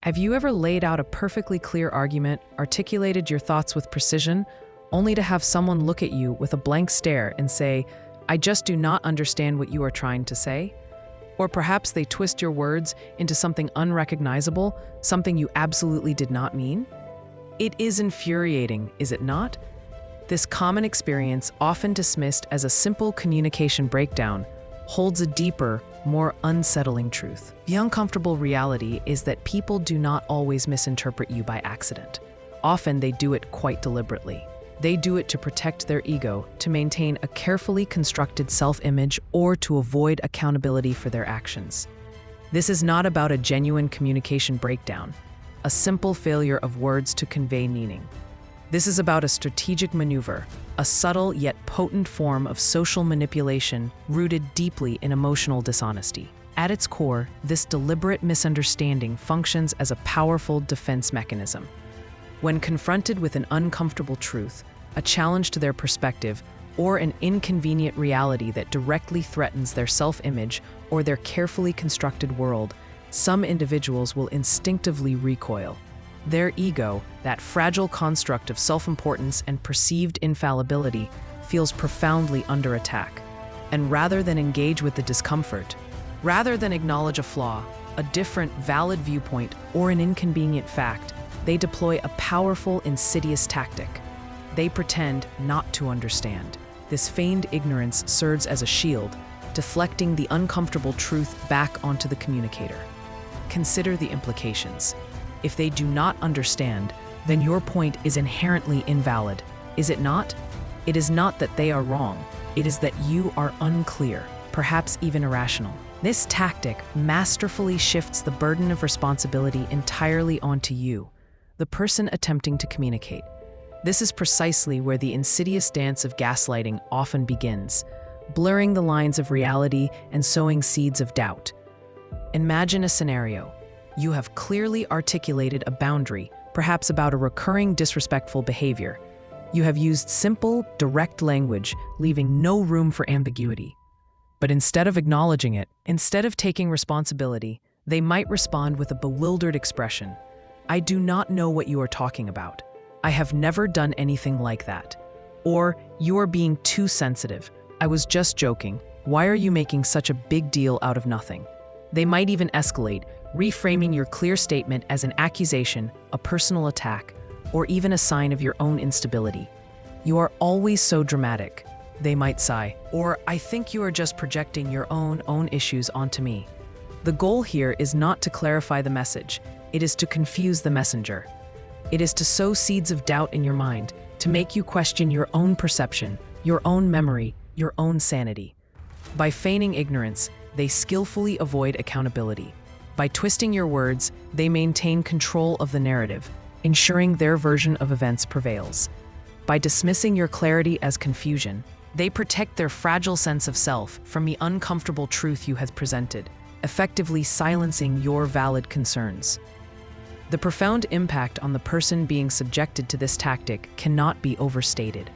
Have you ever laid out a perfectly clear argument, articulated your thoughts with precision, only to have someone look at you with a blank stare and say, "I just do not understand what you are trying to say"? Or perhaps they twist your words into something unrecognizable, something you absolutely did not mean? It is infuriating, is it not? This common experience, often dismissed as a simple communication breakdown, holds a deeper, more unsettling truth. The uncomfortable reality is that people do not always misinterpret you by accident. Often they do it quite deliberately. They do it to protect their ego, to maintain a carefully constructed self-image, or to avoid accountability for their actions. This is not about a genuine communication breakdown, a simple failure of words to convey meaning. This is about a strategic maneuver, a subtle yet potent form of social manipulation rooted deeply in emotional dishonesty. At its core, this deliberate misunderstanding functions as a powerful defense mechanism. When confronted with an uncomfortable truth, a challenge to their perspective, or an inconvenient reality that directly threatens their self-image or their carefully constructed world, some individuals will instinctively recoil. Their ego, that fragile construct of self-importance and perceived infallibility, feels profoundly under attack. And rather than engage with the discomfort, rather than acknowledge a flaw, a different, valid viewpoint, or an inconvenient fact, they deploy a powerful, insidious tactic. They pretend not to understand. This feigned ignorance serves as a shield, deflecting the uncomfortable truth back onto the communicator. Consider the implications. If they do not understand, then your point is inherently invalid, is it not? It is not that they are wrong, it is that you are unclear, perhaps even irrational. This tactic masterfully shifts the burden of responsibility entirely onto you, the person attempting to communicate. This is precisely where the insidious dance of gaslighting often begins, blurring the lines of reality and sowing seeds of doubt. Imagine a scenario. You have clearly articulated a boundary, perhaps about a recurring disrespectful behavior. You have used simple, direct language, leaving no room for ambiguity. But instead of acknowledging it, instead of taking responsibility, they might respond with a bewildered expression. "I do not know what you are talking about. I have never done anything like that." Or, "You are being too sensitive. I was just joking. Why are you making such a big deal out of nothing?" They might even escalate, reframing your clear statement as an accusation, a personal attack, or even a sign of your own instability. "You are always so dramatic," they might sigh, or "I think you are just projecting your own issues onto me." The goal here is not to clarify the message, it is to confuse the messenger. It is to sow seeds of doubt in your mind, to make you question your own perception, your own memory, your own sanity. By feigning ignorance, they skillfully avoid accountability. By twisting your words, they maintain control of the narrative, ensuring their version of events prevails. By dismissing your clarity as confusion, they protect their fragile sense of self from the uncomfortable truth you have presented, effectively silencing your valid concerns. The profound impact on the person being subjected to this tactic cannot be overstated.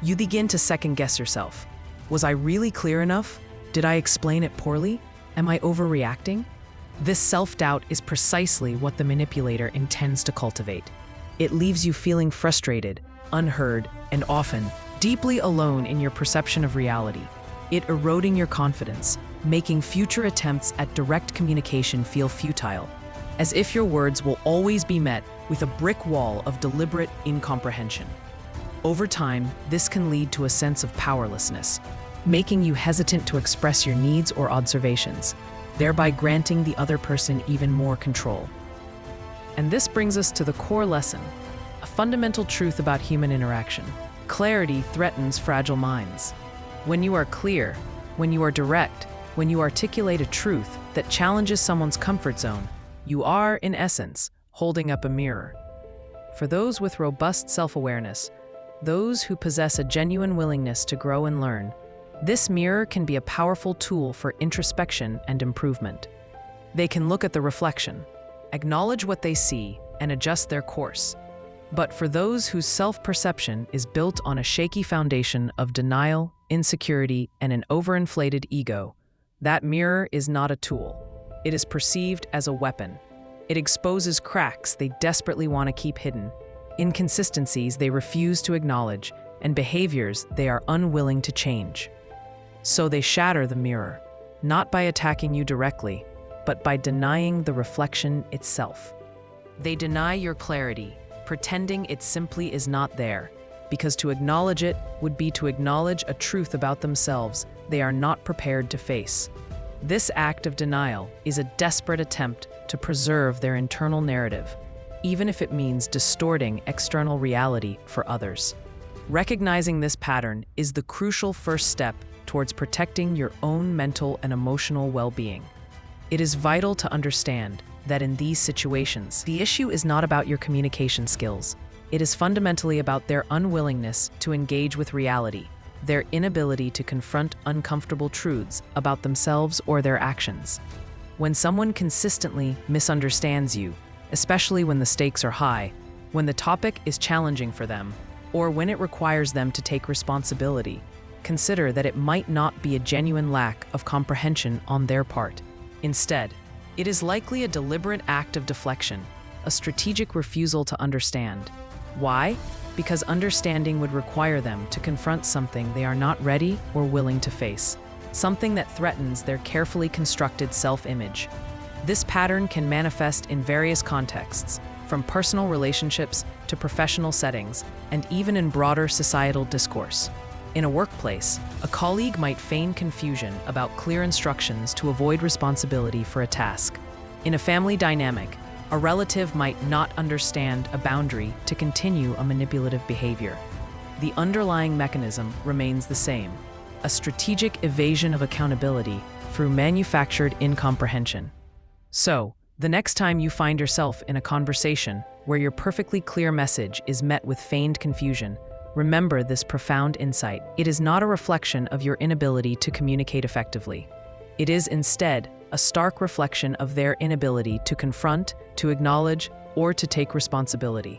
You begin to second-guess yourself. Was I really clear enough? Did I explain it poorly? Am I overreacting? This self-doubt is precisely what the manipulator intends to cultivate. It leaves you feeling frustrated, unheard, and often deeply alone in your perception of reality. It eroding your confidence, making future attempts at direct communication feel futile, as if your words will always be met with a brick wall of deliberate incomprehension. Over time, this can lead to a sense of powerlessness, making you hesitant to express your needs or observations, thereby granting the other person even more control. And this brings us to the core lesson, a fundamental truth about human interaction. Clarity threatens fragile minds. When you are clear, when you are direct, when you articulate a truth that challenges someone's comfort zone, you are, in essence, holding up a mirror. For those with robust self-awareness, those who possess a genuine willingness to grow and learn, this mirror can be a powerful tool for introspection and improvement. They can look at the reflection, acknowledge what they see, and adjust their course. But for those whose self-perception is built on a shaky foundation of denial, insecurity, and an overinflated ego, that mirror is not a tool. It is perceived as a weapon. It exposes cracks they desperately want to keep hidden, inconsistencies they refuse to acknowledge, and behaviors they are unwilling to change. So they shatter the mirror, not by attacking you directly, but by denying the reflection itself. They deny your clarity, pretending it simply is not there, because to acknowledge it would be to acknowledge a truth about themselves they are not prepared to face. This act of denial is a desperate attempt to preserve their internal narrative, even if it means distorting external reality for others. Recognizing this pattern is the crucial first step towards protecting your own mental and emotional well-being. It is vital to understand that in these situations, the issue is not about your communication skills. It is fundamentally about their unwillingness to engage with reality, their inability to confront uncomfortable truths about themselves or their actions. When someone consistently misunderstands you, especially when the stakes are high, when the topic is challenging for them, or when it requires them to take responsibility, consider that it might not be a genuine lack of comprehension on their part. Instead, it is likely a deliberate act of deflection, a strategic refusal to understand. Why? Because understanding would require them to confront something they are not ready or willing to face, something that threatens their carefully constructed self-image. This pattern can manifest in various contexts, from personal relationships to professional settings, and even in broader societal discourse. In a workplace, a colleague might feign confusion about clear instructions to avoid responsibility for a task. In a family dynamic, a relative might not understand a boundary to continue a manipulative behavior. The underlying mechanism remains the same: a strategic evasion of accountability through manufactured incomprehension. So, the next time you find yourself in a conversation where your perfectly clear message is met with feigned confusion, remember this profound insight. It is not a reflection of your inability to communicate effectively. It is instead a stark reflection of their inability to confront, to acknowledge, or to take responsibility.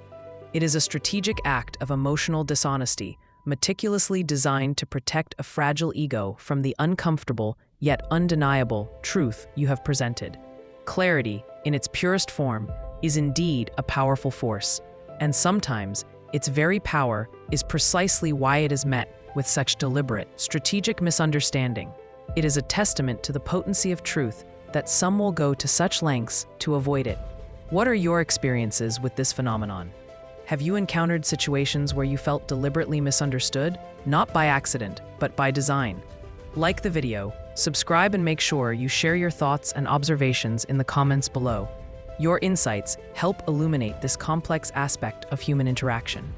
It is a strategic act of emotional dishonesty, meticulously designed to protect a fragile ego from the uncomfortable yet undeniable truth you have presented. Clarity, in its purest form, is indeed a powerful force, and sometimes its very power is precisely why it is met with such deliberate, strategic misunderstanding. It is a testament to the potency of truth that some will go to such lengths to avoid it. What are your experiences with this phenomenon? Have you encountered situations where you felt deliberately misunderstood, not by accident, but by design? Like the video, subscribe, and make sure you share your thoughts and observations in the comments below. Your insights help illuminate this complex aspect of human interaction.